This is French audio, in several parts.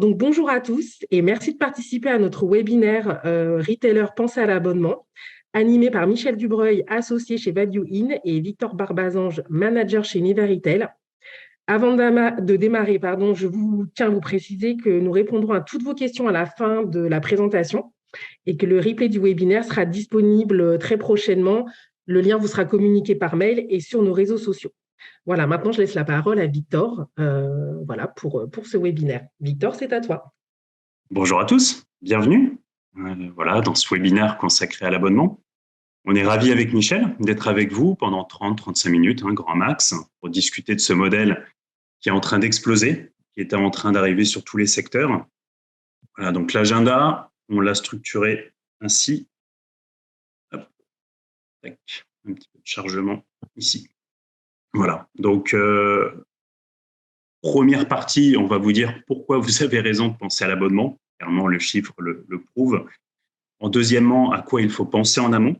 Donc, bonjour à tous et merci de participer à notre webinaire Retailer Pensez à l'abonnement, animé par Michel Dubreuil, associé chez Value In, et Victor Barbazange, manager chez Univer Retail. Avant de démarrer, je tiens à vous préciser que nous répondrons à toutes vos questions à la fin de la présentation et que le replay du webinaire sera disponible très prochainement. Le lien vous sera communiqué par mail et sur nos réseaux sociaux. Voilà, maintenant je laisse la parole à Victor pour ce webinaire. Victor, c'est à toi. Bonjour à tous, bienvenue dans ce webinaire consacré à l'abonnement. On est ravis avec Michel d'être avec vous pendant 30-35 minutes, grand max, pour discuter de ce modèle qui est en train d'exploser, qui est en train d'arriver sur tous les secteurs. Voilà, donc l'agenda, on l'a structuré ainsi. Hop, tac, un petit peu de chargement ici. Voilà, donc première partie, on va vous dire pourquoi vous avez raison de penser à l'abonnement. Clairement, le chiffre le prouve. En deuxièmement, à quoi il faut penser en amont.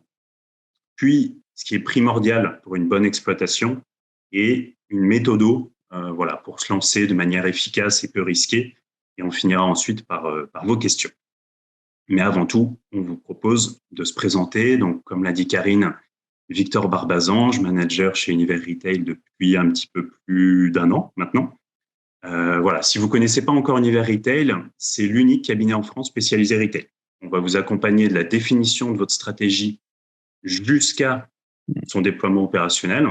Puis, ce qui est primordial pour une bonne exploitation et une méthode pour se lancer de manière efficace et peu risquée. Et on finira ensuite par vos questions. Mais avant tout, on vous propose de se présenter. Donc, comme l'a dit Karine, Victor Barbazange, manager chez Univer Retail depuis un petit peu plus d'un an maintenant. Si vous ne connaissez pas encore Univer Retail, c'est l'unique cabinet en France spécialisé retail. On va vous accompagner de la définition de votre stratégie jusqu'à son déploiement opérationnel.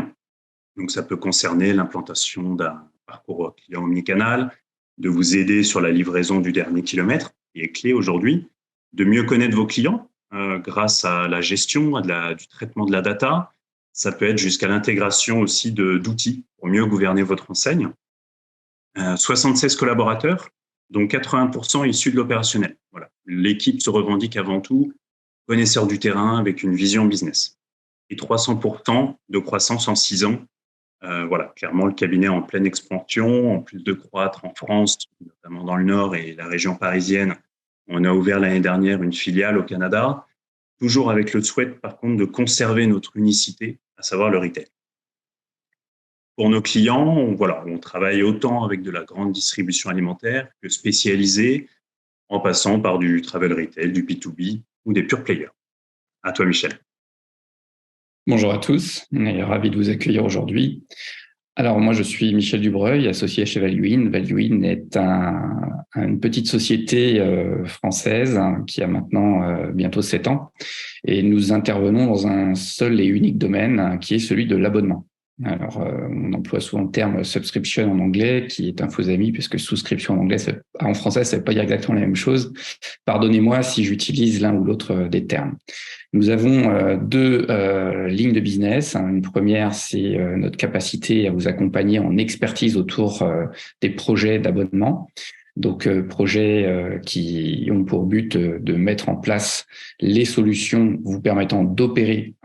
Donc, ça peut concerner l'implantation d'un parcours client omnicanal, de vous aider sur la livraison du dernier kilomètre, qui est clé aujourd'hui, de mieux connaître vos clients grâce à la gestion, du traitement de la data. Ça peut être jusqu'à l'intégration aussi d'outils pour mieux gouverner votre enseigne. 76 collaborateurs, dont 80% issus de l'opérationnel. Voilà. L'équipe se revendique avant tout connaisseur du terrain avec une vision business. Et 300% de croissance en 6 ans. Clairement, le cabinet est en pleine expansion, en plus de croître en France, notamment dans le Nord et la région parisienne. On a ouvert l'année dernière une filiale au Canada, toujours avec le souhait, par contre, de conserver notre unicité, à savoir le retail. Pour nos clients, on travaille autant avec de la grande distribution alimentaire que spécialisée, en passant par du travel retail, du B2B ou des pure players. À toi, Michel. Bonjour à tous, on est ravis de vous accueillir aujourd'hui. Alors moi je suis Michel Dubreuil, associé chez Value In. Value In est une petite société française qui a maintenant bientôt 7 ans et nous intervenons dans un seul et unique domaine qui est celui de l'abonnement. Alors, on emploie souvent le terme subscription en anglais, qui est un faux ami, puisque souscription en anglais, en français, ça ne veut pas dire exactement la même chose. Pardonnez-moi si j'utilise l'un ou l'autre des termes. Nous avons deux lignes de business. Une première, c'est notre capacité à vous accompagner en expertise autour des projets d'abonnement. Donc, projets qui ont pour but de mettre en place les solutions vous permettant d'opérer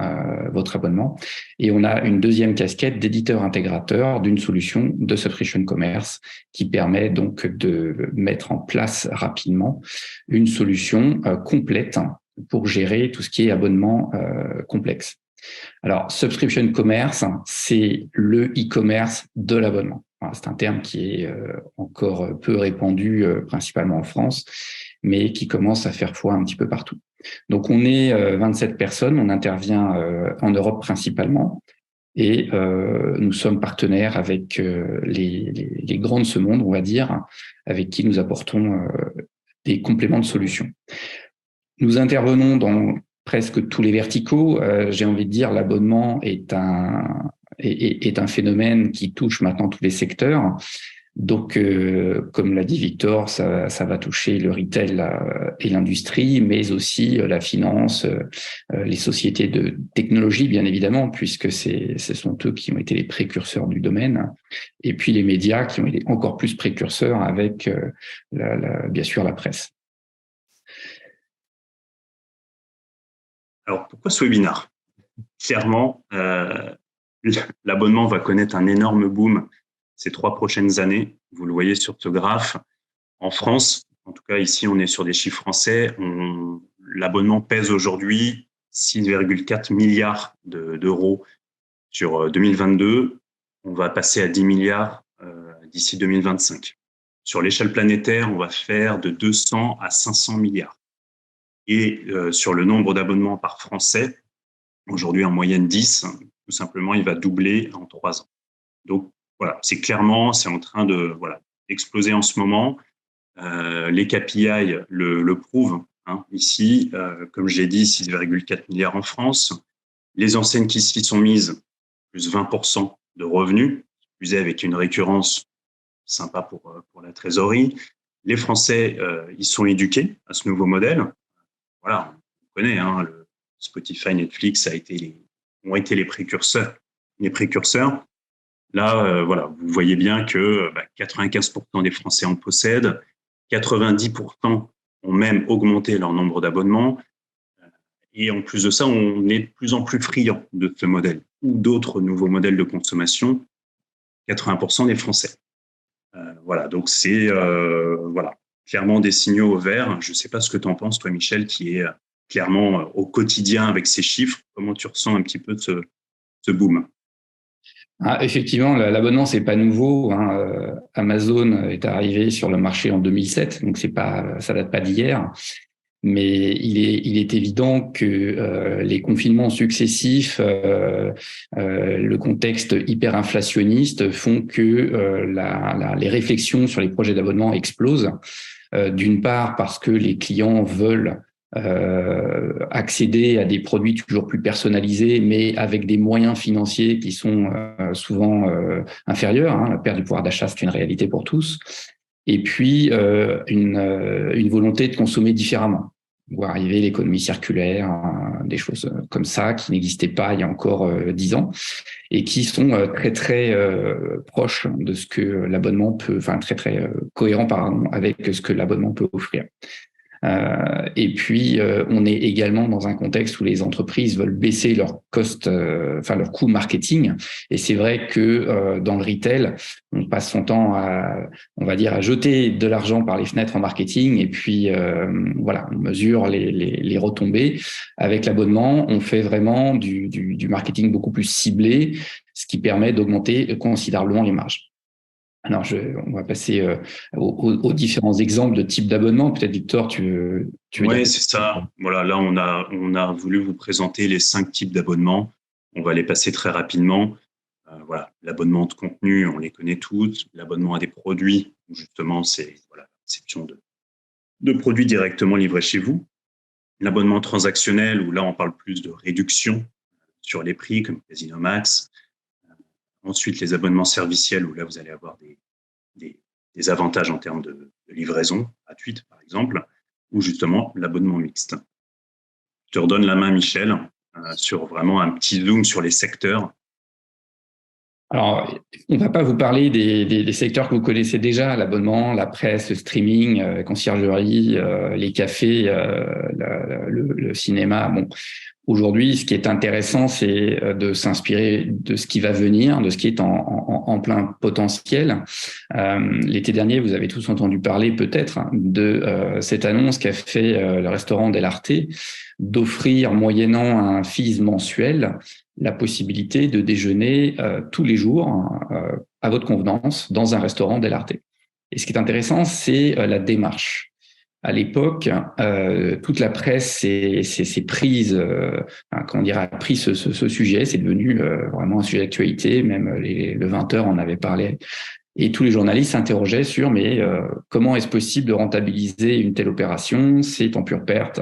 votre abonnement. Et on a une deuxième casquette d'éditeur intégrateur d'une solution de subscription commerce qui permet donc de mettre en place rapidement une solution complète pour gérer tout ce qui est abonnement complexe. Alors, subscription commerce, c'est le e-commerce de l'abonnement. C'est un terme qui est encore peu répandu, principalement en France, mais qui commence à faire foi un petit peu partout. Donc, on est 27 personnes, on intervient en Europe principalement, et nous sommes partenaires avec les grands de ce monde, on va dire, avec qui nous apportons des compléments de solutions. Nous intervenons dans presque tous les verticaux. J'ai envie de dire, l'abonnement est un phénomène qui touche maintenant tous les secteurs. Donc, comme l'a dit Victor, ça va toucher le retail et l'industrie, mais aussi la finance, les sociétés de technologie, bien évidemment, puisque ce sont eux qui ont été les précurseurs du domaine, et puis les médias qui ont été encore plus précurseurs avec, bien sûr, la presse. Alors, pourquoi ce webinaire ? Clairement, l'abonnement va connaître un énorme boom ces 3 prochaines années. Vous le voyez sur ce graphe. En France, en tout cas ici, on est sur des chiffres français. L'abonnement pèse aujourd'hui 6,4 milliards d'euros sur 2022. On va passer à 10 milliards d'ici 2025. sur l'échelle planétaire, on va faire de 200 à 500 milliards. Et sur le nombre d'abonnements par Français, aujourd'hui en moyenne 10, tout simplement, il va doubler en 3 ans. Donc voilà, c'est en train de exploser en ce moment. Les KPI le prouvent. Ici, comme je l'ai dit, 6,4 milliards en France. Les enseignes qui s'y sont mises, plus 20% de revenus, plus avec une récurrence sympa pour la trésorerie. Les Français, ils sont éduqués à ce nouveau modèle. Voilà, on connaît, le Spotify, Netflix ont été les précurseurs. Là, vous voyez bien que 95% des Français en possèdent, 90% ont même augmenté leur nombre d'abonnements. Et en plus de ça, on est de plus en plus friand de ce modèle ou d'autres nouveaux modèles de consommation, 80% des Français. Donc c'est clairement des signaux au vert. Je ne sais pas ce que tu en penses, toi, Michel, qui est clairement au quotidien avec ces chiffres. Comment tu ressens un petit peu ce boom? Effectivement, l'abonnement, c'est pas nouveau. Amazon est arrivé sur le marché en 2007, donc ça date pas d'hier. Mais il est évident que les confinements successifs, le contexte hyperinflationniste font que les réflexions sur les projets d'abonnement explosent. D'une part parce que les clients veulent accéder à des produits toujours plus personnalisés, mais avec des moyens financiers qui sont souvent inférieurs. La perte du pouvoir d'achat, c'est une réalité pour tous. Et puis une volonté de consommer différemment, voir arriver l'économie circulaire, des choses comme ça qui n'existaient pas il y a encore 10 ans et qui sont très très proches de ce que l'abonnement peut, très très cohérents avec ce que l'abonnement peut offrir. Et puis, on est également dans un contexte où les entreprises veulent baisser leur leur coût marketing. Et c'est vrai que dans le retail, on passe son temps à jeter de l'argent par les fenêtres en marketing. Et puis, on mesure les retombées. Avec l'abonnement, on fait vraiment du marketing beaucoup plus ciblé, ce qui permet d'augmenter considérablement les marges. Alors, on va passer aux différents exemples de types d'abonnements. Peut-être, Victor, tu veux Oui, c'est ça. Voilà, là, on a voulu vous présenter les 5 types d'abonnements. On va les passer très rapidement. L'abonnement de contenu, on les connaît tous. L'abonnement à des produits, justement, c'est la réception de produits directement livrés chez vous. L'abonnement transactionnel, où là, on parle plus de réduction sur les prix, comme Casino Max. Ensuite, les abonnements serviciels, où là, vous allez avoir des avantages en termes de livraison gratuite, par exemple, ou justement l'abonnement mixte. Je te redonne la main, Michel, sur vraiment un petit zoom sur les secteurs. Alors, on ne va pas vous parler des secteurs que vous connaissez déjà, l'abonnement, la presse, le streaming, la conciergerie, les cafés, le cinéma. Bon, aujourd'hui, ce qui est intéressant, c'est de s'inspirer de ce qui va venir, de ce qui est en plein potentiel. L'été dernier, vous avez tous entendu parler peut-être de cette annonce qu'a fait le restaurant Del Arte d'offrir, moyennant un fees mensuel, la possibilité de déjeuner tous les jours à votre convenance dans un restaurant Del Arte. Et ce qui est intéressant, c'est la démarche. À l'époque, toute la presse s'est prise, a pris ce sujet. C'est devenu vraiment un sujet d'actualité. Même le 20h en avait parlé. Et tous les journalistes s'interrogeaient sur comment est-ce possible de rentabiliser une telle opération? C'est en pure perte.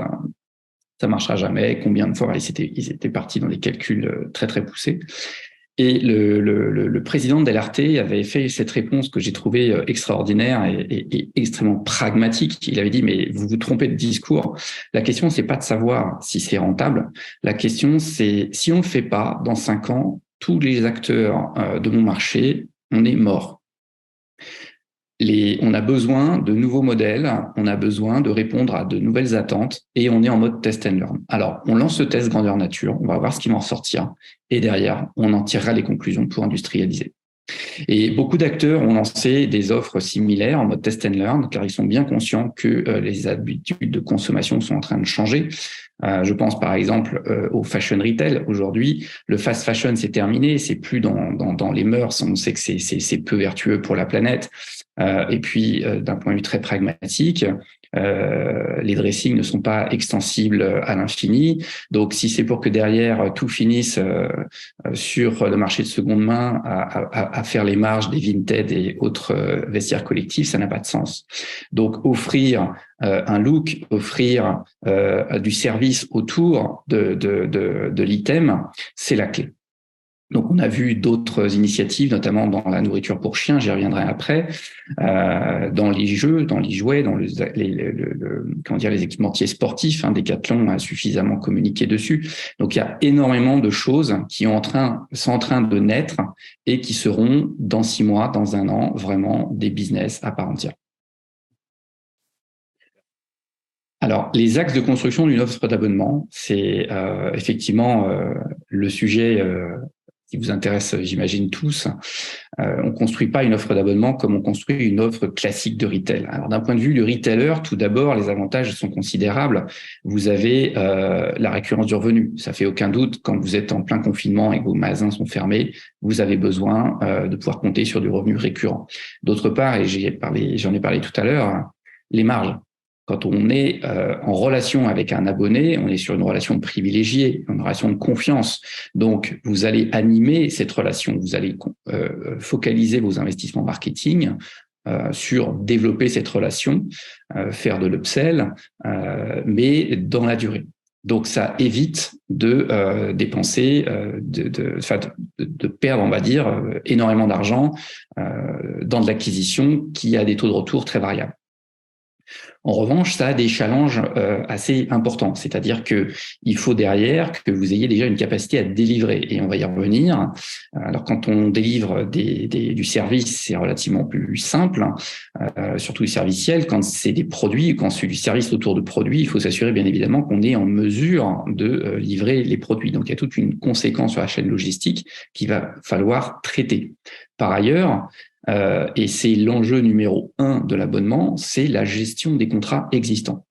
Ça marchera jamais. Combien de fois? Ils étaient partis dans des calculs très très poussés. Et le président Del Arte avait fait cette réponse que j'ai trouvée extraordinaire et extrêmement pragmatique. Il avait dit, mais vous vous trompez de discours. La question, c'est pas de savoir si c'est rentable. La question, c'est si on ne le fait pas, dans 5 ans, tous les acteurs de mon marché, on est mort. On a besoin de nouveaux modèles, on a besoin de répondre à de nouvelles attentes et on est en mode test and learn. Alors, on lance ce test grandeur nature, on va voir ce qui va en sortir et derrière, on en tirera les conclusions pour industrialiser. Et beaucoup d'acteurs ont lancé des offres similaires en mode test and learn car ils sont bien conscients que les habitudes de consommation sont en train de changer. Je pense par exemple au fashion retail. Aujourd'hui, le fast fashion c'est terminé, c'est plus dans les mœurs. On sait que c'est peu vertueux pour la planète. Et puis, d'un point de vue très pragmatique, les dressings ne sont pas extensibles à l'infini. Donc, si c'est pour que derrière tout finisse sur le marché de seconde main à faire les marges des Vinted et autres vestiaires collectifs, ça n'a pas de sens. Donc, offrir un look, offrir du service autour de l'item, c'est la clé. Donc, on a vu d'autres initiatives, notamment dans la nourriture pour chiens, j'y reviendrai après, dans les jeux, dans les jouets, dans les équipementiers sportifs. Decathlon a suffisamment communiqué dessus. Donc, il y a énormément de choses qui sont en train de naître et qui seront, dans 6 mois, dans 1 an, vraiment des business à part entière. Alors, les axes de construction d'une offre d'abonnement, c'est effectivement le sujet qui vous intéresse, j'imagine, tous. On construit pas une offre d'abonnement comme on construit une offre classique de retail. Alors, d'un point de vue du retailer, tout d'abord, les avantages sont considérables. Vous avez la récurrence du revenu. Ça fait aucun doute, quand vous êtes en plein confinement et que vos magasins sont fermés, vous avez besoin de pouvoir compter sur du revenu récurrent. D'autre part, et j'en ai parlé tout à l'heure, les marges. Quand on est en relation avec un abonné, on est sur une relation privilégiée, une relation de confiance. Donc, vous allez animer cette relation, vous allez focaliser vos investissements marketing sur développer cette relation, faire de l'upsell, mais dans la durée. Donc, ça évite de dépenser, de perdre, on va dire, énormément d'argent dans de l'acquisition qui a des taux de retour très variables. En revanche, ça a des challenges assez importants, c'est-à-dire que il faut derrière que vous ayez déjà une capacité à délivrer, et on va y revenir. Alors, quand on délivre du service, c'est relativement plus simple, surtout du serviciel. Quand c'est des produits, quand c'est du service autour de produits, il faut s'assurer bien évidemment qu'on est en mesure de livrer les produits. Donc, il y a toute une conséquence sur la chaîne logistique qu'il va falloir traiter. Par ailleurs, et c'est l'enjeu numéro 1 de l'abonnement, c'est la gestion des contrats existants.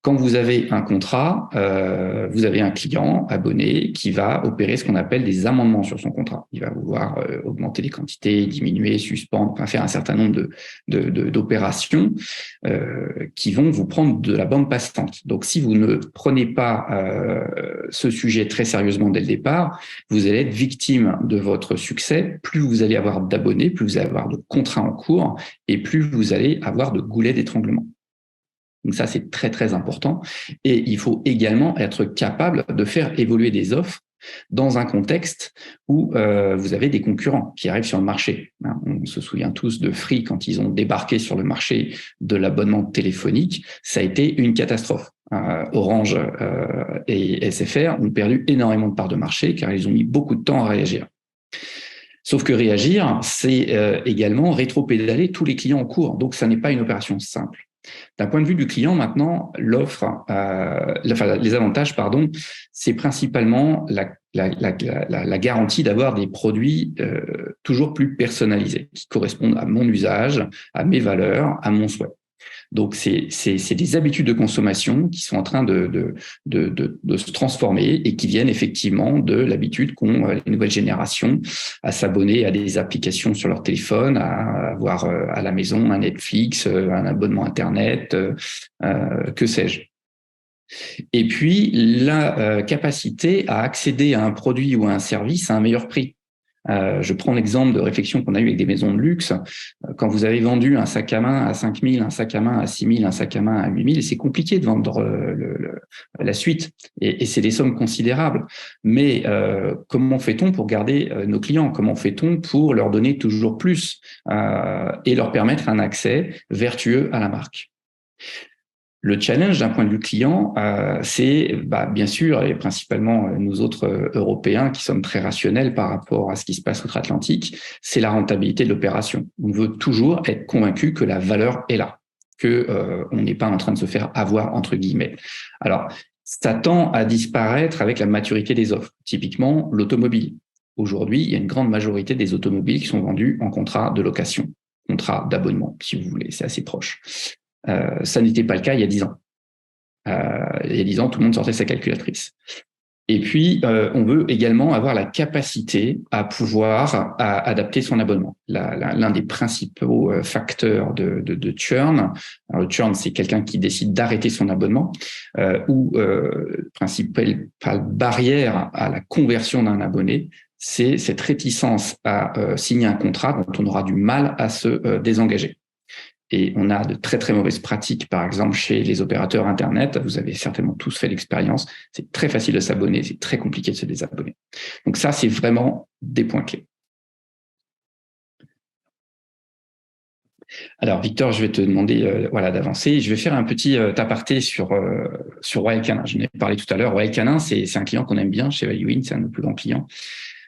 Quand vous avez un contrat, vous avez un client abonné qui va opérer ce qu'on appelle des amendements sur son contrat. Il va vouloir augmenter les quantités, diminuer, suspendre, enfin faire un certain nombre d'opérations qui vont vous prendre de la bande passante. Donc, si vous ne prenez pas ce sujet très sérieusement dès le départ, vous allez être victime de votre succès. Plus vous allez avoir d'abonnés, plus vous allez avoir de contrats en cours et plus vous allez avoir de goulets d'étranglement. Donc ça, c'est très, très important. Et il faut également être capable de faire évoluer des offres dans un contexte où vous avez des concurrents qui arrivent sur le marché. On se souvient tous de Free quand ils ont débarqué sur le marché de l'abonnement téléphonique. Ça a été une catastrophe. Orange et SFR ont perdu énormément de parts de marché car ils ont mis beaucoup de temps à réagir. Sauf que réagir, c'est également rétro-pédaler tous les clients en cours. Donc, ça n'est pas une opération simple. D'un point de vue du client, maintenant, les avantages, c'est principalement la garantie d'avoir des produits toujours plus personnalisés, qui correspondent à mon usage, à mes valeurs, à mon souhait. Donc, c'est des habitudes de consommation qui sont en train de se transformer et qui viennent effectivement de l'habitude qu'ont les nouvelles générations à s'abonner à des applications sur leur téléphone, à avoir à la maison un Netflix, un abonnement Internet, que sais-je. Et puis, la capacité à accéder à un produit ou à un service à un meilleur prix. Je prends l'exemple de réflexion qu'on a eu avec des maisons de luxe. Quand vous avez vendu un sac à main à 5 000, un sac à main à 6 000, un sac à main à 8 000, c'est compliqué de vendre la suite. Et c'est des sommes considérables. Mais comment fait-on pour garder nos clients? Comment fait-on pour leur donner toujours plus et leur permettre un accès vertueux à la marque? Le challenge d'un point de vue client, c'est bien sûr, et principalement nous autres Européens qui sommes très rationnels par rapport à ce qui se passe outre-Atlantique, c'est la rentabilité de l'opération. On veut toujours être convaincu que la valeur est là, que on n'est pas en train de se faire avoir entre guillemets. Alors, ça tend à disparaître avec la maturité des offres. Typiquement, l'automobile. Aujourd'hui, il y a une grande majorité des automobiles qui sont vendus en contrat de location, contrat d'abonnement, si vous voulez, c'est assez proche. Ça n'était pas le cas il y a 10 ans. Il y a 10 ans, tout le monde sortait sa calculatrice. Et puis, on veut également avoir la capacité à pouvoir adapter son abonnement. L'un des principaux facteurs de churn, alors le churn, c'est quelqu'un qui décide d'arrêter son abonnement, ou principale barrière à la conversion d'un abonné, c'est cette réticence à signer un contrat dont on aura du mal à se désengager. Et on a de très, très mauvaises pratiques, par exemple, chez les opérateurs Internet. Vous avez certainement tous fait l'expérience. C'est très facile de s'abonner, c'est très compliqué de se désabonner. Donc ça, c'est vraiment des points clés. Alors, Victor, je vais te demander d'avancer. Je vais faire un petit aparté sur Royal Canin. Je n'en ai parlé tout à l'heure. Royal Canin, c'est un client qu'on aime bien chez Valuein, c'est un de nos plus grands clients.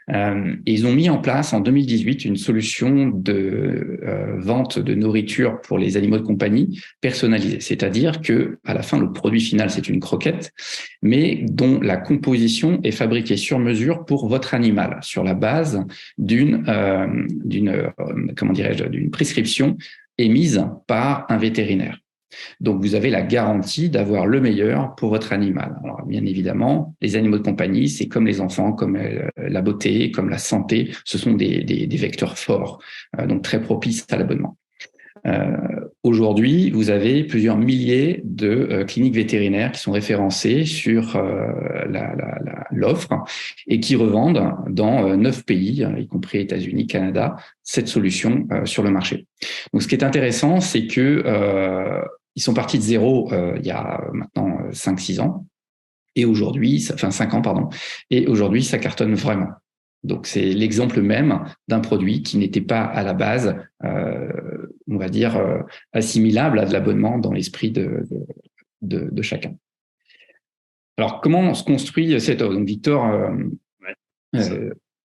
Et ils ont mis en place en 2018 une solution de vente de nourriture pour les animaux de compagnie personnalisée. C'est-à-dire que à la fin, le produit final, c'est une croquette, mais dont la composition est fabriquée sur mesure pour votre animal, sur la base d'une prescription émise par un vétérinaire. Donc, vous avez la garantie d'avoir le meilleur pour votre animal. Alors, bien évidemment, les animaux de compagnie, c'est comme les enfants, comme la beauté, comme la santé. Ce sont des vecteurs forts, donc très propices à l'abonnement. Aujourd'hui, vous avez plusieurs milliers de cliniques vétérinaires qui sont référencées sur l'offre et qui revendent dans 9 pays, y compris États-Unis, Canada, cette solution sur le marché. Donc, ce qui est intéressant, c'est que ils sont partis de zéro il y a maintenant 5-6 ans, et aujourd'hui, 5 ans, pardon, et aujourd'hui, ça cartonne vraiment. Donc, c'est l'exemple même d'un produit qui n'était pas à la base, on va dire, assimilable à de l'abonnement dans l'esprit de chacun. Alors, comment on se construit cette offre? Donc, Victor,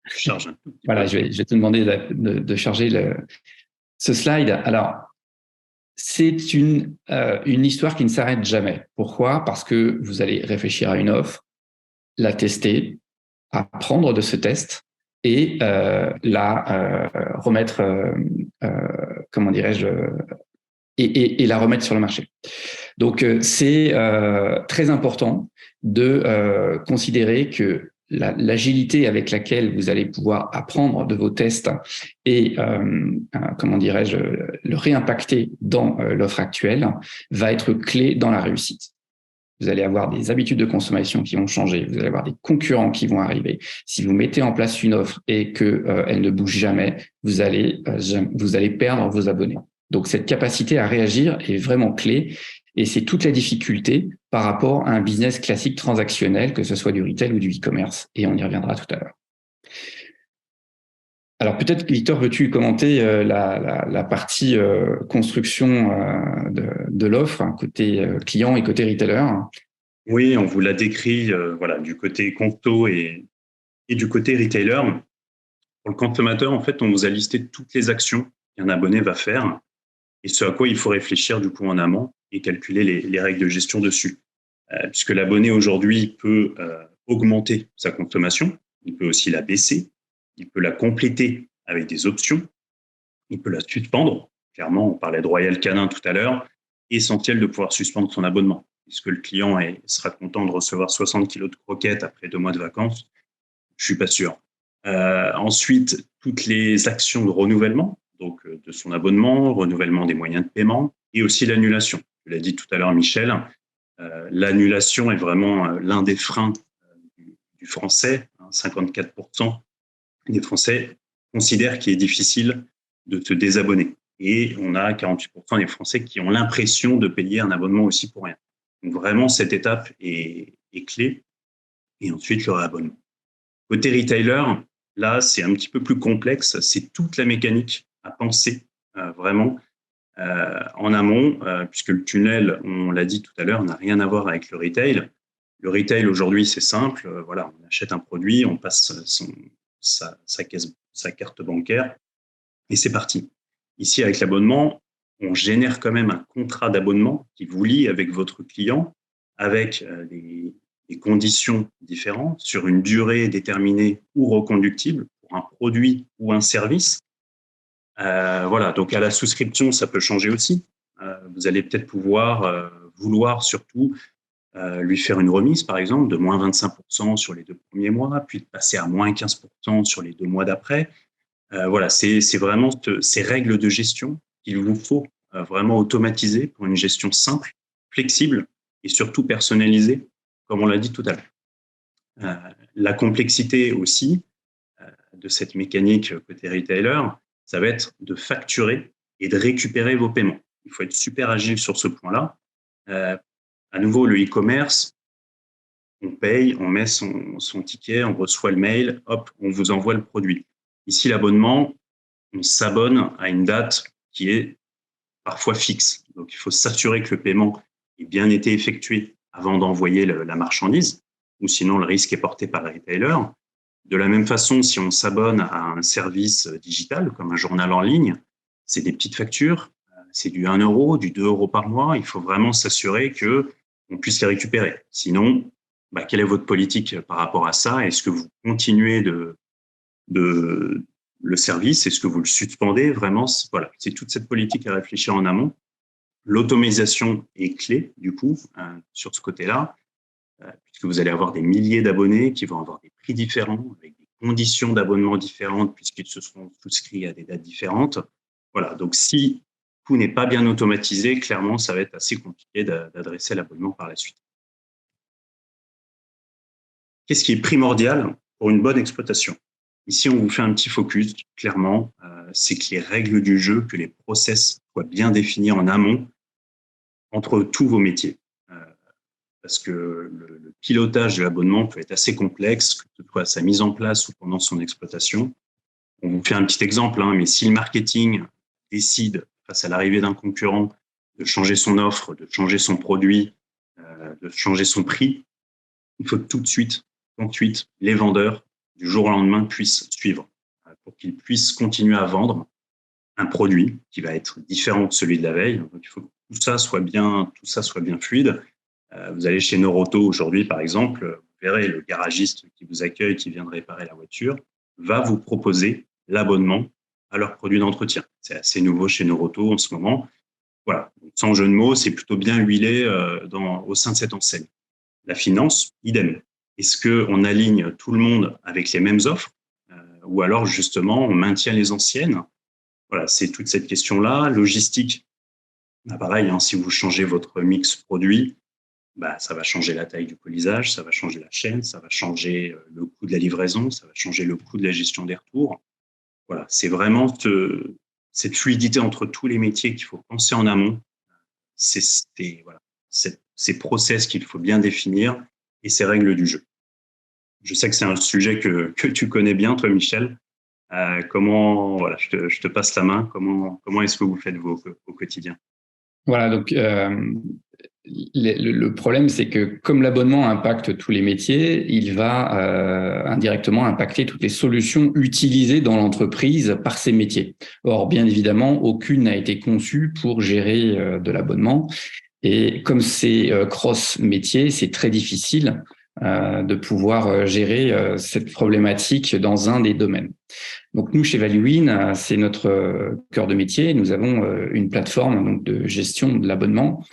charge. Voilà, je vais te demander de charger ce slide. Alors, c'est une histoire qui ne s'arrête jamais. Pourquoi? Parce que vous allez réfléchir à une offre, la tester, apprendre de ce test et la remettre, comment dirais-je, et la remettre sur le marché. Donc, c'est très important de considérer que l'agilité avec laquelle vous allez pouvoir apprendre de vos tests et, comment dirais-je, le réimpacter dans l'offre actuelle va être clé dans la réussite. Vous allez avoir des habitudes de consommation qui vont changer, vous allez avoir des concurrents qui vont arriver. Si vous mettez en place une offre et qu'elle ne bouge jamais, vous allez perdre vos abonnés. Donc, cette capacité à réagir est vraiment clé. Et c'est toute la difficulté par rapport à un business classique transactionnel, que ce soit du retail ou du e-commerce. Et on y reviendra tout à l'heure. Alors peut-être, Victor, veux-tu commenter la partie construction de l'offre, côté client et côté retailer? Oui, on vous l'a décrit du côté compto et du côté retailer. Pour le consommateur, en fait, on vous a listé toutes les actions qu'un abonné va faire et ce à quoi il faut réfléchir du coup en amont et calculer les règles de gestion dessus. Puisque l'abonné aujourd'hui peut augmenter sa consommation, il peut aussi la baisser, il peut la compléter avec des options, il peut la suspendre. Clairement, on parlait de Royal Canin tout à l'heure, essentiel de pouvoir suspendre son abonnement, puisque le client sera content de recevoir 60 kilos de croquettes après 2 mois de vacances. Je suis pas sûr. Ensuite, toutes les actions de renouvellement, donc de son abonnement, renouvellement des moyens de paiement et aussi l'annulation. Tu l'as dit tout à l'heure, Michel, l'annulation est vraiment l'un des freins du français. 54% des Français considèrent qu'il est difficile de se désabonner. Et on a 48% des Français qui ont l'impression de payer un abonnement aussi pour rien. Donc vraiment, cette étape est clé. Et ensuite, le réabonnement. Côté retailer, là, c'est un petit peu plus complexe. C'est toute la mécanique à penser vraiment en amont, puisque le tunnel, on l'a dit tout à l'heure, n'a rien à voir avec le retail. Le retail, aujourd'hui, c'est simple. On achète un produit, on passe sa carte bancaire et c'est parti. Ici, avec l'abonnement, on génère quand même un contrat d'abonnement qui vous lie avec votre client, avec des conditions différentes, sur une durée déterminée ou reconductible, pour un produit ou un service. Donc à la souscription, ça peut changer aussi. Vous allez peut-être vouloir surtout lui faire une remise, par exemple, de moins 25% sur les 2 premiers mois, puis de passer à moins 15% sur les 2 mois d'après. Voilà, c'est vraiment ces règles de gestion qu'il vous faut vraiment automatiser pour une gestion simple, flexible et surtout personnalisée, comme on l'a dit tout à l'heure. La complexité aussi de cette mécanique côté retailer, ça va être de facturer et de récupérer vos paiements. Il faut être super agile sur ce point-là. À nouveau, le e-commerce, on paye, on met son ticket, on reçoit le mail, hop, on vous envoie le produit. Ici, l'abonnement, on s'abonne à une date qui est parfois fixe. Donc, il faut s'assurer que le paiement ait bien été effectué avant d'envoyer la marchandise, ou sinon le risque est porté par le retailer. De la même façon, si on s'abonne à un service digital, comme un journal en ligne, c'est des petites factures, c'est du 1 euro, du 2 euros par mois. Il faut vraiment s'assurer qu'on puisse les récupérer. Sinon, quelle est votre politique par rapport à ça? Est-ce que vous continuez le service? Est-ce que vous le suspendez? Vraiment, voilà, c'est toute cette politique à réfléchir en amont. L'automatisation est clé, du coup, sur ce côté-là, puisque vous allez avoir des milliers d'abonnés qui vont avoir des prix différents, avec des conditions d'abonnement différentes, puisqu'ils se seront souscrits à des dates différentes. Voilà, donc si tout n'est pas bien automatisé, clairement, ça va être assez compliqué d'adresser l'abonnement par la suite. Qu'est-ce qui est primordial pour une bonne exploitation? Ici, on vous fait un petit focus, clairement, c'est que les règles du jeu, que les process soient bien définis en amont entre tous vos métiers. Parce que le pilotage de l'abonnement peut être assez complexe, que ce soit sa mise en place ou pendant son exploitation. On vous fait un petit exemple, mais si le marketing décide, face à l'arrivée d'un concurrent, de changer son offre, de changer son produit, de changer son prix, il faut tout de suite, les vendeurs, du jour au lendemain, puissent suivre pour qu'ils puissent continuer à vendre un produit qui va être différent de celui de la veille. Donc, il faut que tout ça soit bien fluide. Vous allez chez Noroto aujourd'hui, par exemple, vous verrez le garagiste qui vous accueille, qui vient de réparer la voiture, va vous proposer l'abonnement à leur produit d'entretien. C'est assez nouveau chez Noroto en ce moment. Voilà, donc, sans jeu de mots, c'est plutôt bien huilé au sein de cette enseigne. La finance, idem. Est-ce qu'on aligne tout le monde avec les mêmes offres ou alors justement on maintient les anciennes? Voilà, c'est toute cette question-là. Logistique, pareil, si vous changez votre mix produit, ça va changer la taille du colisage, ça va changer la chaîne, ça va changer le coût de la livraison, ça va changer le coût de la gestion des retours. Voilà, c'est vraiment cette fluidité entre tous les métiers qu'il faut penser en amont. C'est ces process qu'il faut bien définir et ces règles du jeu. Je sais que c'est un sujet que tu connais bien, toi, Michel. Je te passe la main. Comment est-ce que vous faites au quotidien? Voilà, donc le problème, c'est que comme l'abonnement impacte tous les métiers, il va indirectement impacter toutes les solutions utilisées dans l'entreprise par ces métiers. Or, bien évidemment, aucune n'a été conçue pour gérer de l'abonnement. Et comme c'est cross-métier, c'est très difficile de pouvoir gérer cette problématique dans un des domaines. Donc nous, chez ValueIn, c'est notre cœur de métier. Nous avons une plateforme donc de gestion de l'abonnement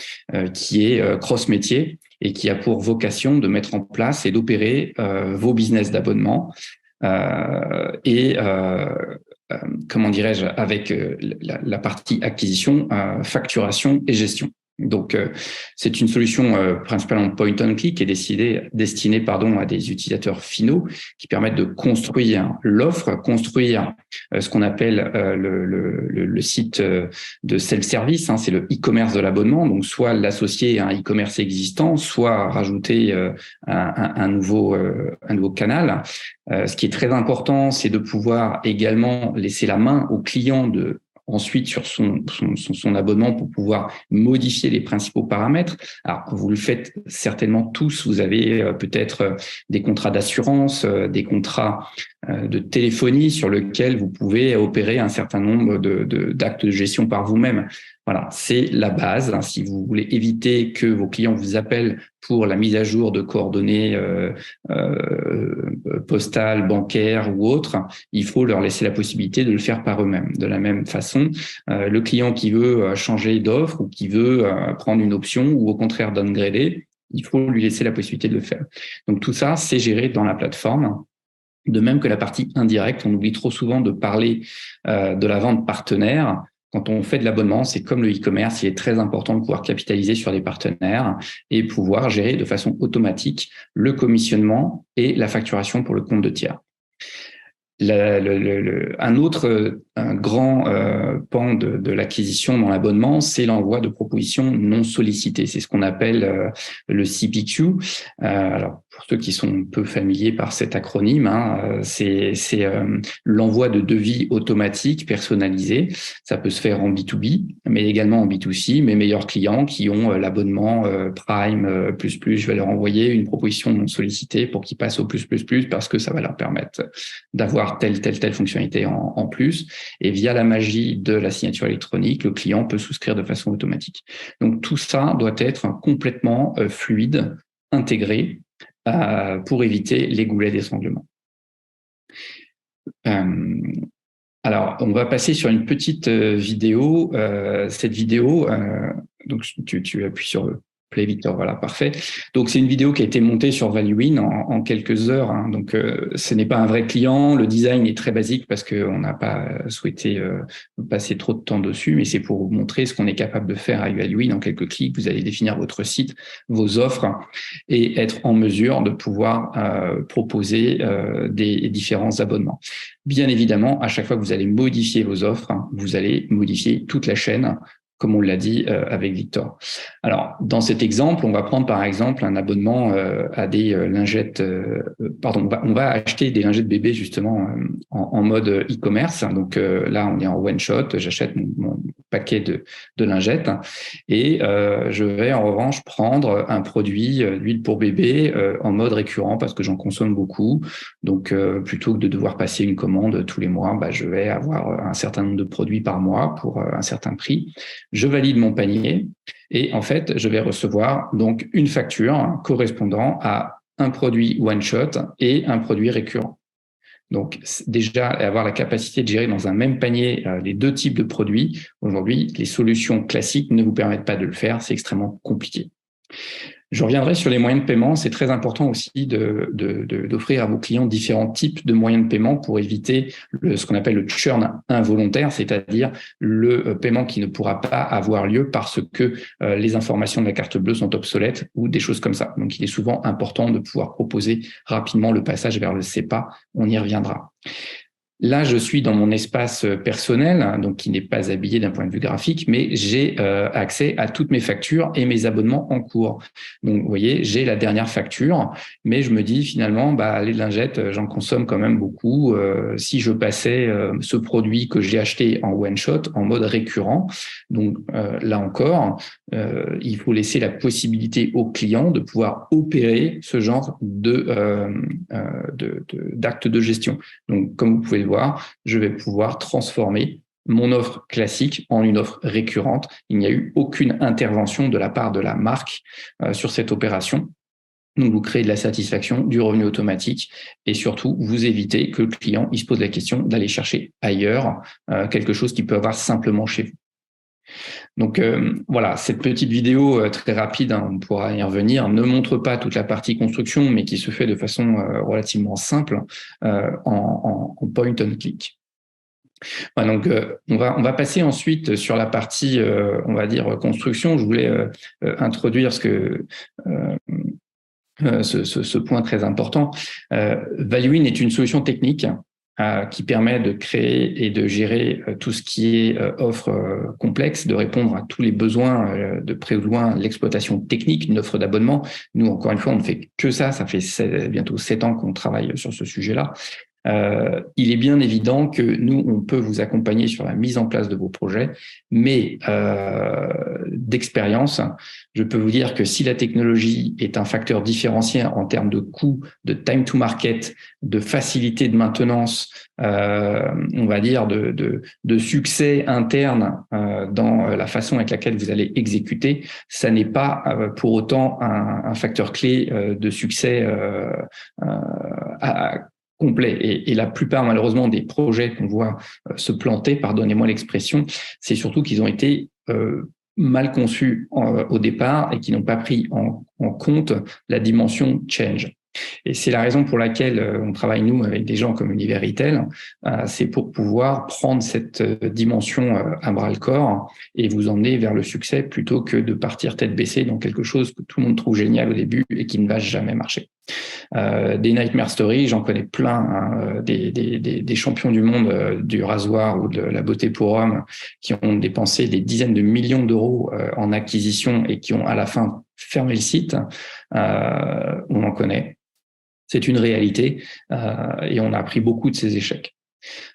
qui est cross-métier et qui a pour vocation de mettre en place et d'opérer vos business d'abonnement comment dirais-je, avec la partie acquisition, facturation et gestion. Donc, c'est une solution principalement point and click qui est destinée à des utilisateurs finaux qui permettent de construire l'offre, construire ce qu'on appelle le site de self-service, c'est le e-commerce de l'abonnement, donc soit l'associer à un e-commerce existant, soit rajouter un nouveau canal. Ce qui est très important, c'est de pouvoir également laisser la main au client ensuite sur son abonnement pour pouvoir modifier les principaux paramètres. Alors, vous le faites certainement tous. Vous avez peut-être des contrats d'assurance, des contrats de téléphonie sur lesquels vous pouvez opérer un certain nombre d'actes de gestion par vous-même. Voilà, c'est la base. Si vous voulez éviter que vos clients vous appellent pour la mise à jour de coordonnées postales, bancaires ou autres, il faut leur laisser la possibilité de le faire par eux-mêmes. De la même façon, le client qui veut changer d'offre ou qui veut prendre une option ou au contraire downgrader, il faut lui laisser la possibilité de le faire. Donc tout ça, c'est géré dans la plateforme. De même que la partie indirecte, on oublie trop souvent de parler de la vente partenaire. Quand on fait de l'abonnement, c'est comme le e-commerce, il est très important de pouvoir capitaliser sur des partenaires et pouvoir gérer de façon automatique le commissionnement et la facturation pour le compte de tiers. Un grand pan de l'acquisition dans l'abonnement, c'est l'envoi de propositions non sollicitées. C'est ce qu'on appelle le CPQ. Alors, pour ceux qui sont peu familiers par cet acronyme, c'est l'envoi de devis automatiques personnalisés. Ça peut se faire en B2B, mais également en B2C. Mes meilleurs clients qui ont l'abonnement Prime plus, je vais leur envoyer une proposition non sollicitée pour qu'ils passent au plus parce que ça va leur permettre d'avoir telle fonctionnalité en plus. Et via la magie de la signature électronique, le client peut souscrire de façon automatique. Donc, tout ça doit être complètement fluide, intégré, pour éviter les goulets d'étranglement. Alors, on va passer sur une petite vidéo. Cette vidéo, donc tu appuies sur Play, Victor, voilà, parfait. Donc, c'est une vidéo qui a été montée sur ValueIn en quelques heures. Donc, ce n'est pas un vrai client. Le design est très basique parce qu'on n'a pas souhaité passer trop de temps dessus, mais c'est pour vous montrer ce qu'on est capable de faire à ValueIn en quelques clics. Vous allez définir votre site, vos offres et être en mesure de pouvoir proposer des différents abonnements. Bien évidemment, à chaque fois que vous allez modifier vos offres, vous allez modifier toute la chaîne, comme on l'a dit avec Victor. Alors, dans cet exemple, on va prendre par exemple un abonnement à des lingettes. On va acheter des lingettes bébés justement en mode e-commerce. Donc là, on est en one shot. J'achète mon paquet de lingettes et je vais en revanche prendre un produit d'huile pour bébé en mode récurrent parce que j'en consomme beaucoup. Donc plutôt que de devoir passer une commande tous les mois, je vais avoir un certain nombre de produits par mois pour un certain prix. Je valide mon panier et en fait, je vais recevoir donc une facture correspondant à un produit one shot et un produit récurrent. Donc déjà, avoir la capacité de gérer dans un même panier les deux types de produits, aujourd'hui, les solutions classiques ne vous permettent pas de le faire, c'est extrêmement compliqué. Je reviendrai sur les moyens de paiement. C'est très important aussi d'offrir à vos clients différents types de moyens de paiement pour éviter ce qu'on appelle le churn involontaire, c'est-à-dire le paiement qui ne pourra pas avoir lieu parce que les informations de la carte bleue sont obsolètes ou des choses comme ça. Donc, il est souvent important de pouvoir proposer rapidement le passage vers le SEPA. On y reviendra. Là, je suis dans mon espace personnel, donc qui n'est pas habillé d'un point de vue graphique, mais j'ai accès à toutes mes factures et mes abonnements en cours. Donc, vous voyez, j'ai la dernière facture, mais je me dis finalement, les lingettes, j'en consomme quand même beaucoup. Si je passais ce produit que j'ai acheté en one shot, en mode récurrent, donc là encore, il faut laisser la possibilité aux clients de pouvoir opérer ce genre d'acte de gestion. Donc, comme vous pouvez le voir, je vais pouvoir transformer mon offre classique en une offre récurrente. Il n'y a eu aucune intervention de la part de la marque sur cette opération. Donc, vous créez de la satisfaction, du revenu automatique et surtout, vous évitez que le client il se pose la question d'aller chercher ailleurs quelque chose qu'il peut avoir simplement chez vous. Donc voilà, cette petite vidéo très rapide, on pourra y revenir, ne montre pas toute la partie construction, mais qui se fait de façon relativement simple en point and click. Voilà, donc on va passer ensuite sur la partie, on va dire, construction. Je voulais introduire ce point très important. ValueIn est une solution technique qui permet de créer et de gérer tout ce qui est offre complexe, de répondre à tous les besoins de près ou de loin, l'exploitation technique d'une offre d'abonnement. Nous, encore une fois, on ne fait que ça. Ça fait bientôt 7 ans qu'on travaille sur ce sujet-là. Il est bien évident que nous, on peut vous accompagner sur la mise en place de vos projets, mais d'expérience, je peux vous dire que si la technologie est un facteur différenciant en termes de coût, de time to market, de facilité de maintenance, on va dire de succès interne dans la façon avec laquelle vous allez exécuter, ça n'est pas pour autant un facteur clé de succès complet. Et la plupart, malheureusement, des projets qu'on voit se planter, pardonnez-moi l'expression, c'est surtout qu'ils ont été mal conçus au départ et qui n'ont pas pris en compte la dimension change. Et c'est la raison pour laquelle on travaille, nous, avec des gens comme Univers Retail, c'est pour pouvoir prendre cette dimension à bras-le-corps et vous emmener vers le succès plutôt que de partir tête baissée dans quelque chose que tout le monde trouve génial au début et qui ne va jamais marcher. Des Nightmare Stories, j'en connais plein, hein, des champions du monde du rasoir ou de la beauté pour hommes qui ont dépensé des dizaines de millions d'euros en acquisition et qui ont à la fin fermé le site. On en connaît. C'est une réalité et on a appris beaucoup de ces échecs.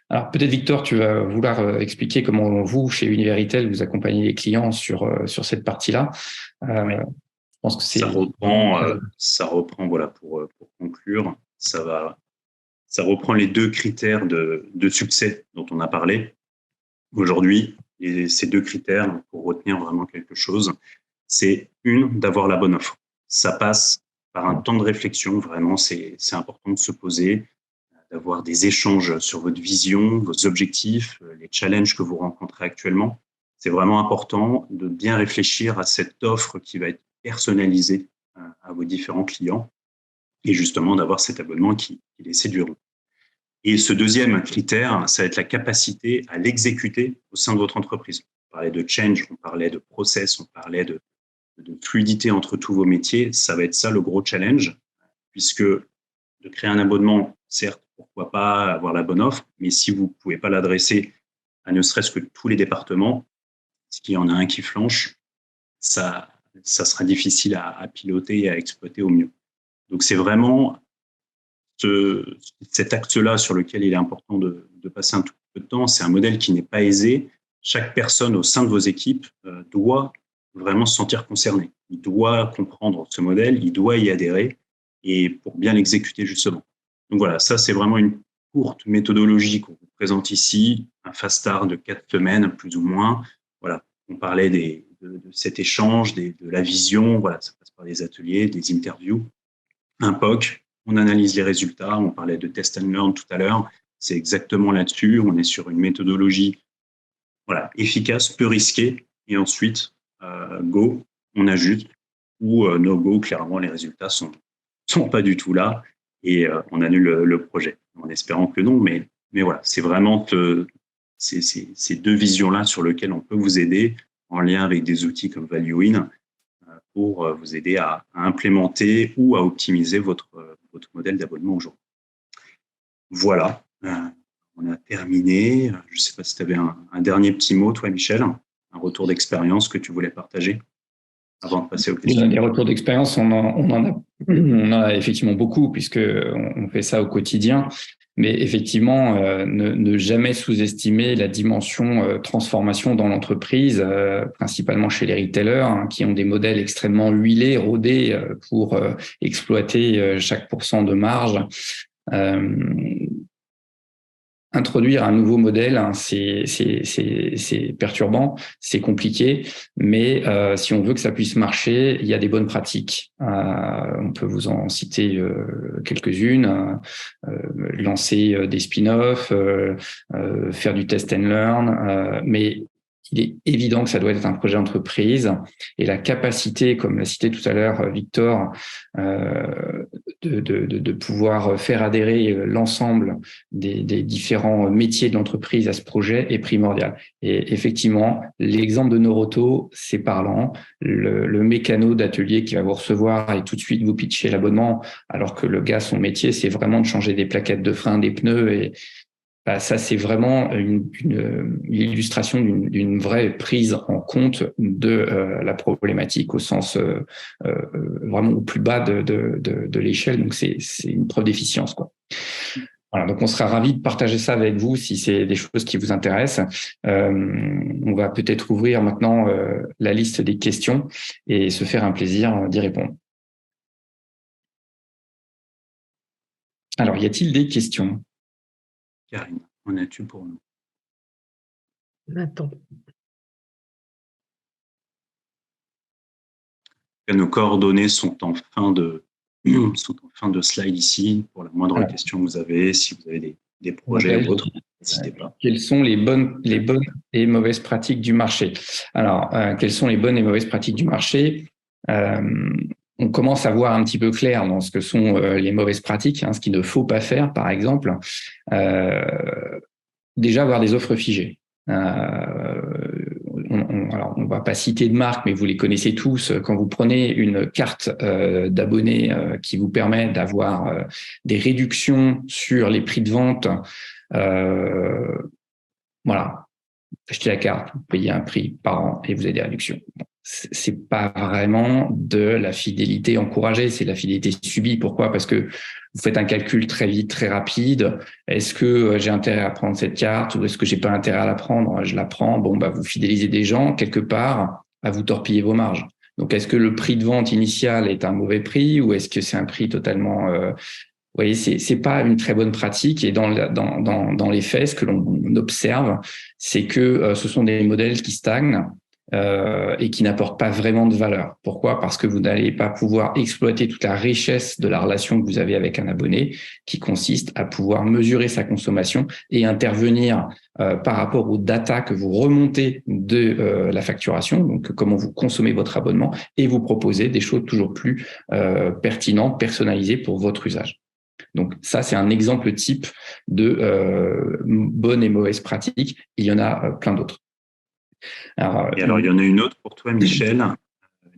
Alors peut-être Victor, tu vas vouloir expliquer comment vous, chez Univers Retail, vous accompagnez les clients sur cette partie-là. Oui. Je pense que c'est ça reprend voilà, pour conclure, ça reprend les 2 critères de succès dont on a parlé aujourd'hui. Et ces 2 critères, pour retenir vraiment quelque chose, c'est d'avoir la bonne offre. Ça passe par un temps de réflexion, vraiment, c'est important de se poser, d'avoir des échanges sur votre vision, vos objectifs, les challenges que vous rencontrez actuellement. C'est vraiment important de bien réfléchir à cette offre qui va être personnalisée à vos différents clients et justement d'avoir cet abonnement qui les séduiront. Et ce deuxième critère, ça va être la capacité à l'exécuter au sein de votre entreprise. On parlait de change, on parlait de process, on parlait de fluidité entre tous vos métiers. Ça va être ça le gros challenge, puisque de créer un abonnement, certes, pourquoi pas avoir la bonne offre, mais si vous ne pouvez pas l'adresser à ne serait-ce que tous les départements, s'il y en a un qui flanche, ça sera difficile à piloter et à exploiter au mieux. Donc, c'est vraiment cet axe-là sur lequel il est important de passer un tout peu de temps. C'est un modèle qui n'est pas aisé. Chaque personne au sein de vos équipes doit vraiment se sentir concernée. Il doit comprendre ce modèle, il doit y adhérer et pour bien l'exécuter justement. Donc voilà, ça c'est vraiment une courte méthodologie qu'on vous présente ici, un fast start de 4 semaines plus ou moins. Voilà, on parlait de cet échange, de la vision, voilà, ça passe par des ateliers, des interviews, un POC, on analyse les résultats, on parlait de test and learn tout à l'heure, c'est exactement là-dessus, on est sur une méthodologie voilà, efficace, peu risquée, et ensuite, go, on ajuste, ou no go, clairement les résultats sont pas du tout là, et on annule le projet, en espérant que non, mais voilà, c'est vraiment ces 2 visions-là sur lesquelles on peut vous aider, en lien avec des outils comme ValueIn, pour vous aider à implémenter ou à optimiser votre modèle d'abonnement aujourd'hui. Voilà, on a terminé. Je ne sais pas si tu avais un dernier petit mot, toi, Michel, un retour d'expérience que tu voulais partager avant de passer aux questions. Les retours d'expérience, on en a effectivement beaucoup puisqu'on fait ça au quotidien. Mais effectivement, ne jamais sous-estimer la dimension transformation dans l'entreprise, principalement chez les retailers, hein, qui ont des modèles extrêmement huilés, rodés pour exploiter chaque pourcent de marge. Introduire un nouveau modèle, hein, c'est perturbant, c'est compliqué, mais si on veut que ça puisse marcher, il y a des bonnes pratiques. On peut vous en citer quelques-unes. Lancer des spin-offs, faire du test and learn, mais il est évident que ça doit être un projet entreprise et la capacité, comme l'a cité tout à l'heure Victor, de pouvoir faire adhérer l'ensemble des différents métiers de l'entreprise à ce projet est primordial. Et effectivement, l'exemple de Noroto, c'est parlant. Le mécano d'atelier qui va vous recevoir et tout de suite vous pitcher l'abonnement, alors que le gars, son métier, c'est vraiment de changer des plaquettes de frein, des pneus et ça, c'est vraiment une illustration d'une vraie prise en compte de la problématique au sens vraiment au plus bas de l'échelle. Donc, c'est une preuve d'efficience, quoi. Voilà, donc on sera ravis de partager ça avec vous si c'est des choses qui vous intéressent. On va peut-être ouvrir maintenant la liste des questions et se faire un plaisir d'y répondre. Alors, y a-t-il des questions ? Karine, en as-tu pour nous? Attends. Nos coordonnées sont en fin de slide ici. Pour la moindre question que vous avez, si vous avez des projets ou autres. N'hésitez pas. Quelles sont les bonnes et mauvaises pratiques du marché? Alors, quelles sont les bonnes et mauvaises pratiques du marché? On commence à voir un petit peu clair dans ce que sont les mauvaises pratiques, ce qu'il ne faut pas faire, par exemple. Déjà, avoir des offres figées. Alors, on ne va pas citer de marque, mais vous les connaissez tous. Quand vous prenez une carte d'abonnés qui vous permet d'avoir des réductions sur les prix de vente, voilà, achetez la carte, vous payez un prix par an et vous avez des réductions. C'est pas vraiment de la fidélité encouragée, c'est de la fidélité subie. Pourquoi? Parce que vous faites un calcul très vite, très rapide. Est-ce que j'ai intérêt à prendre cette carte ou est-ce que j'ai pas intérêt à la prendre? Je la prends. Bon, vous fidélisez des gens quelque part à vous torpiller vos marges. Donc, est-ce que le prix de vente initial est un mauvais prix ou est-ce que c'est un prix totalement vous voyez, c'est pas une très bonne pratique. Et dans les faits, ce que l'on observe, c'est que ce sont des modèles qui stagnent et qui n'apportent pas vraiment de valeur. Pourquoi? Parce que vous n'allez pas pouvoir exploiter toute la richesse de la relation que vous avez avec un abonné, qui consiste à pouvoir mesurer sa consommation et intervenir par rapport aux data que vous remontez de la facturation, donc comment vous consommez votre abonnement, et vous proposer des choses toujours plus pertinentes, personnalisées pour votre usage. Donc ça, c'est un exemple type de bonnes et mauvaises pratiques. Il y en a plein d'autres. Alors, il y en a une autre pour toi, Michel.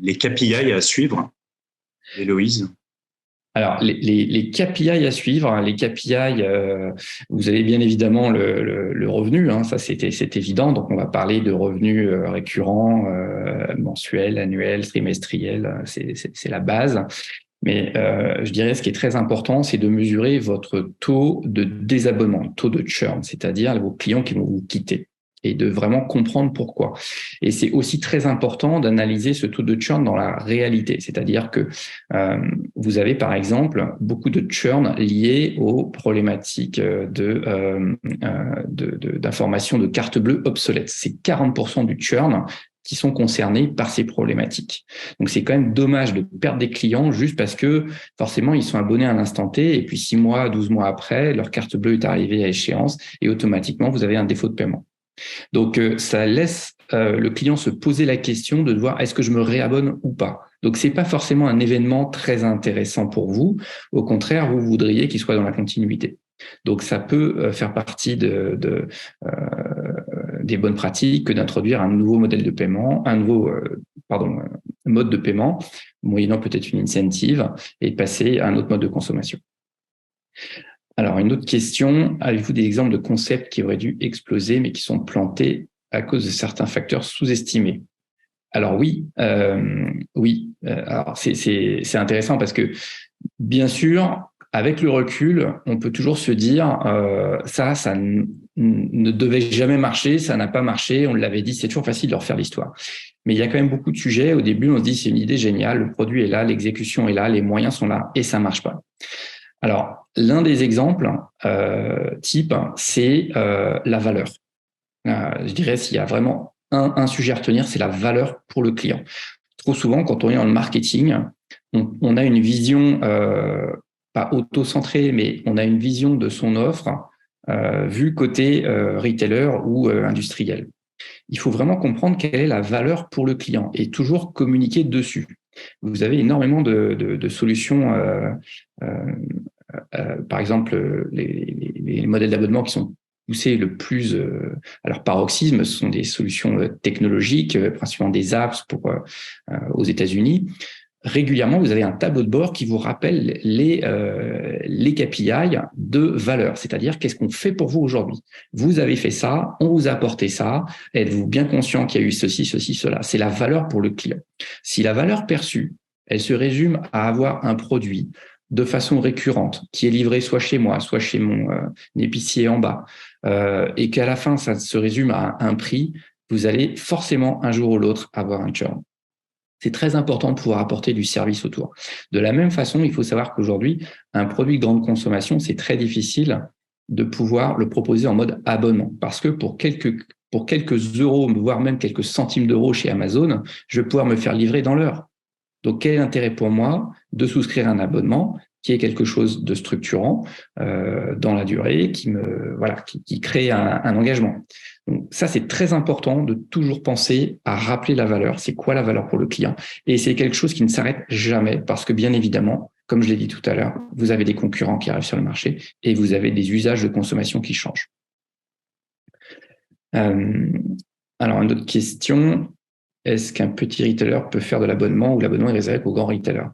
Les KPI à suivre, Héloïse. Alors, les KPI à suivre, les KPI, vous avez bien évidemment le revenu, ça c'est évident. Donc, on va parler de revenus récurrents, mensuels, annuels, trimestriels, c'est la base. Mais je dirais ce qui est très important, c'est de mesurer votre taux de désabonnement, taux de churn, c'est-à-dire vos clients qui vont vous quitter, et de vraiment comprendre pourquoi. Et c'est aussi très important d'analyser ce taux de churn dans la réalité, c'est-à-dire que vous avez par exemple beaucoup de churn liés aux problématiques d'information de carte bleue obsolète. C'est 40% du churn qui sont concernés par ces problématiques. Donc, c'est quand même dommage de perdre des clients juste parce que forcément, ils sont abonnés à l'instant T et puis 6 mois, 12 mois après, leur carte bleue est arrivée à échéance et automatiquement, vous avez un défaut de paiement. Donc, ça laisse le client se poser la question de voir est-ce que je me réabonne ou pas. Donc, c'est pas forcément un événement très intéressant pour vous. Au contraire, vous voudriez qu'il soit dans la continuité. Donc, ça peut faire partie des bonnes pratiques que d'introduire un nouveau modèle de paiement, mode de paiement, moyennant peut-être une incentive, et passer à un autre mode de consommation. Alors, une autre question, avez-vous des exemples de concepts qui auraient dû exploser, mais qui sont plantés à cause de certains facteurs sous-estimés? Alors oui. Alors c'est intéressant parce que, bien sûr, avec le recul, on peut toujours se dire ça ne devait jamais marcher, ça n'a pas marché, on l'avait dit, c'est toujours facile de refaire l'histoire. Mais il y a quand même beaucoup de sujets. Au début, on se dit c'est une idée géniale, le produit est là, l'exécution est là, les moyens sont là et ça marche pas. Alors, l'un des exemples type, c'est la valeur. Je dirais s'il y a vraiment un sujet à retenir, c'est la valeur pour le client. Trop souvent, quand on est dans le marketing, on a une vision pas auto-centrée, mais on a une vision de son offre vue côté retailer ou industriel. Il faut vraiment comprendre quelle est la valeur pour le client et toujours communiquer dessus. Vous avez énormément de solutions, par exemple, les modèles d'abonnement qui sont poussés le plus à leur paroxysme, ce sont des solutions technologiques, principalement des apps aux États-Unis. Régulièrement, vous avez un tableau de bord qui vous rappelle les KPI de valeur, c'est-à-dire qu'est-ce qu'on fait pour vous aujourd'hui. Vous avez fait ça, on vous a apporté ça, êtes-vous bien conscient qu'il y a eu ceci, cela. C'est la valeur pour le client. Si la valeur perçue, elle se résume à avoir un produit de façon récurrente qui est livré soit chez moi, soit chez mon épicier en bas, et qu'à la fin, ça se résume à un prix, vous allez forcément un jour ou l'autre avoir un churn. C'est très important de pouvoir apporter du service autour. De la même façon, il faut savoir qu'aujourd'hui, un produit de grande consommation, c'est très difficile de pouvoir le proposer en mode abonnement. Parce que pour quelques euros, voire même quelques centimes d'euros chez Amazon, je vais pouvoir me faire livrer dans l'heure. Donc, quel est l'intérêt pour moi de souscrire un abonnement qui est quelque chose de structurant dans la durée, qui crée un engagement. Donc ça, c'est très important de toujours penser à rappeler la valeur. C'est quoi la valeur pour le client? Et c'est quelque chose qui ne s'arrête jamais parce que bien évidemment, comme je l'ai dit tout à l'heure, vous avez des concurrents qui arrivent sur le marché et vous avez des usages de consommation qui changent. Alors, une autre question, est-ce qu'un petit retailer peut faire de l'abonnement ou l'abonnement est réservé aux grands retailers?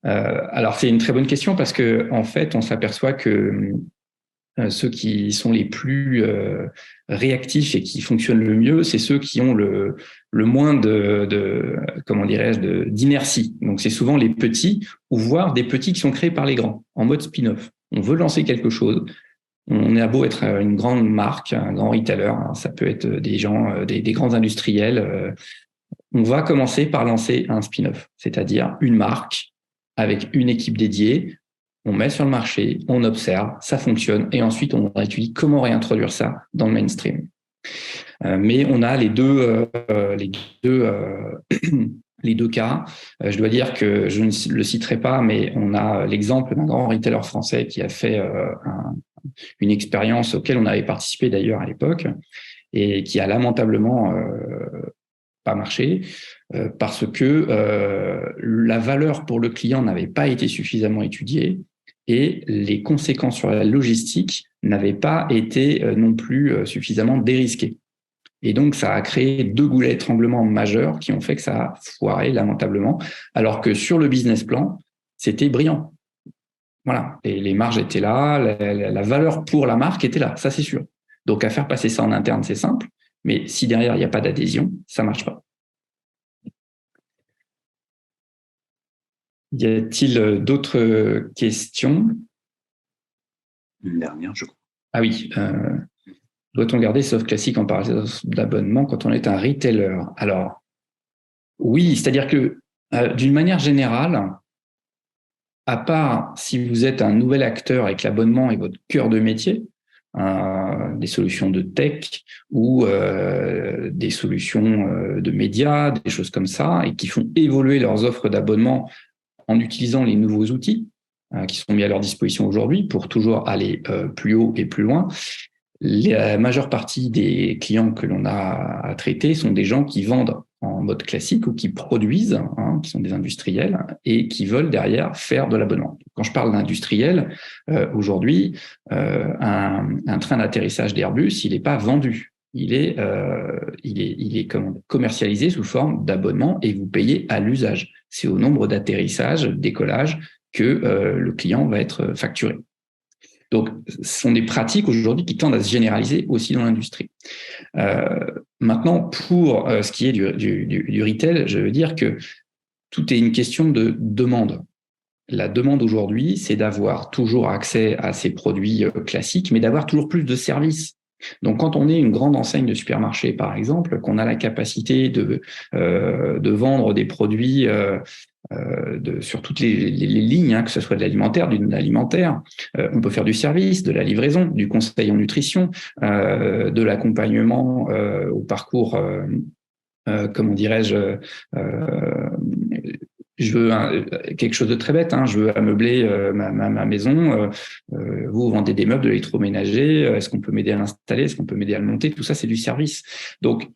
Alors, c'est une très bonne question parce que en fait, on s'aperçoit que ceux qui sont les plus réactifs et qui fonctionnent le mieux, c'est ceux qui ont le moins d'inertie. Donc, c'est souvent les petits ou voire des petits qui sont créés par les grands en mode spin-off. On veut lancer quelque chose. On a beau être une grande marque, un grand retailer, hein, ça peut être des gens, des grands industriels. On va commencer par lancer un spin-off, c'est-à-dire une marque avec une équipe dédiée. On met sur le marché, on observe, ça fonctionne, et ensuite on étudie comment réintroduire ça dans le mainstream. Mais on a les deux cas. Je dois dire que je ne le citerai pas, mais on a l'exemple d'un grand retailer français qui a fait une expérience auquel on avait participé d'ailleurs à l'époque et qui a lamentablement pas marché parce que la valeur pour le client n'avait pas été suffisamment étudiée et les conséquences sur la logistique n'avaient pas été non plus suffisamment dérisquées. Et donc, ça a créé deux goulets d'étranglement majeurs qui ont fait que ça a foiré lamentablement, alors que sur le business plan, c'était brillant. Voilà, et les marges étaient là, la valeur pour la marque était là, ça c'est sûr. Donc, à faire passer ça en interne, c'est simple, mais si derrière, il n'y a pas d'adhésion, ça ne marche pas. Y a-t-il d'autres questions? Une dernière, je crois. Ah oui, doit-on garder sauf classique en parallèle d'abonnement quand on est un retailer? Alors, oui, c'est-à-dire que d'une manière générale, à part si vous êtes un nouvel acteur et que l'abonnement est votre cœur de métier, des solutions de tech ou des solutions de médias, des choses comme ça, et qui font évoluer leurs offres d'abonnement en utilisant les nouveaux outils qui sont mis à leur disposition aujourd'hui pour toujours aller plus haut et plus loin. La majeure partie des clients que l'on a à traiter sont des gens qui vendent en mode classique ou qui produisent, qui sont des industriels et qui veulent derrière faire de l'abonnement. Quand je parle d'industriel, aujourd'hui, un train d'atterrissage d'Airbus, il n'est pas vendu. Il est commercialisé sous forme d'abonnement et vous payez à l'usage. C'est au nombre d'atterrissages, décollages que le client va être facturé. Donc, ce sont des pratiques aujourd'hui qui tendent à se généraliser aussi dans l'industrie. Maintenant, pour ce qui est du retail, je veux dire que tout est une question de demande. La demande aujourd'hui, c'est d'avoir toujours accès à ces produits classiques, mais d'avoir toujours plus de services. Donc, quand on est une grande enseigne de supermarché, par exemple, qu'on a la capacité de vendre des produits sur toutes les lignes, que ce soit de l'alimentaire, du non-alimentaire, on peut faire du service, de la livraison, du conseil en nutrition, de l'accompagnement au parcours, comment dirais-je, je veux quelque chose de très bête, je veux ameubler ma maison, vous vendez des meubles, de l'électroménager, est-ce qu'on peut m'aider à l'installer, est-ce qu'on peut m'aider à le monter, tout ça c'est du service. Donc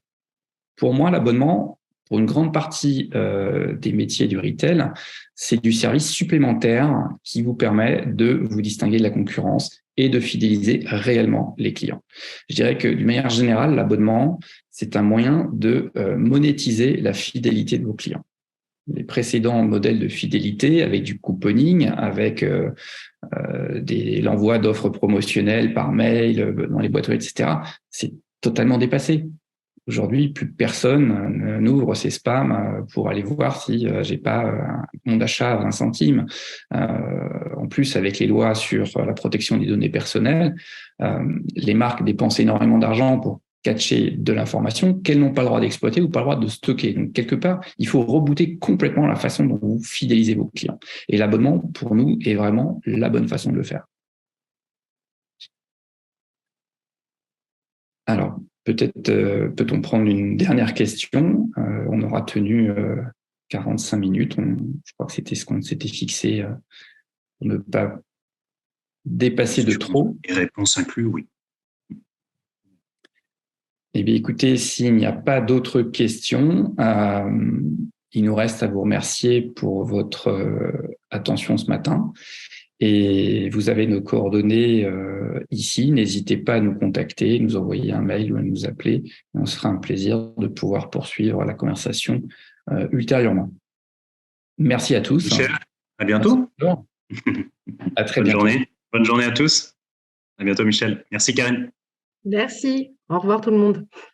pour moi l'abonnement, pour une grande partie des métiers du retail, c'est du service supplémentaire qui vous permet de vous distinguer de la concurrence et de fidéliser réellement les clients. Je dirais que d'une manière générale, l'abonnement, c'est un moyen de monétiser la fidélité de vos clients. Les précédents modèles de fidélité avec du couponing, avec l'envoi d'offres promotionnelles par mail, dans les boîtes aux lettres, etc., c'est totalement dépassé. Aujourd'hui, plus personne n'ouvre ses spams pour aller voir si j'ai pas un bon d'achat à 20 centimes. En plus, avec les lois sur la protection des données personnelles, les marques dépensent énormément d'argent pour catcher de l'information qu'elles n'ont pas le droit d'exploiter ou pas le droit de stocker. Donc, quelque part, il faut rebooter complètement la façon dont vous fidélisez vos clients. Et l'abonnement, pour nous, est vraiment la bonne façon de le faire. Alors, peut-être peut-on prendre une dernière question. On aura tenu 45 minutes. Je crois que c'était ce qu'on s'était fixé pour ne pas dépasser de trop. Et réponse inclus, oui. Eh bien, écoutez, s'il n'y a pas d'autres questions, il nous reste à vous remercier pour votre attention ce matin. Et vous avez nos coordonnées ici. N'hésitez pas à nous contacter, nous envoyer un mail ou à nous appeler. On se fera un plaisir de pouvoir poursuivre la conversation ultérieurement. Merci à tous. Michel, à bientôt. À très bientôt. Bonne journée à tous. À bientôt, Michel. Merci, Karine. Merci. Au revoir tout le monde.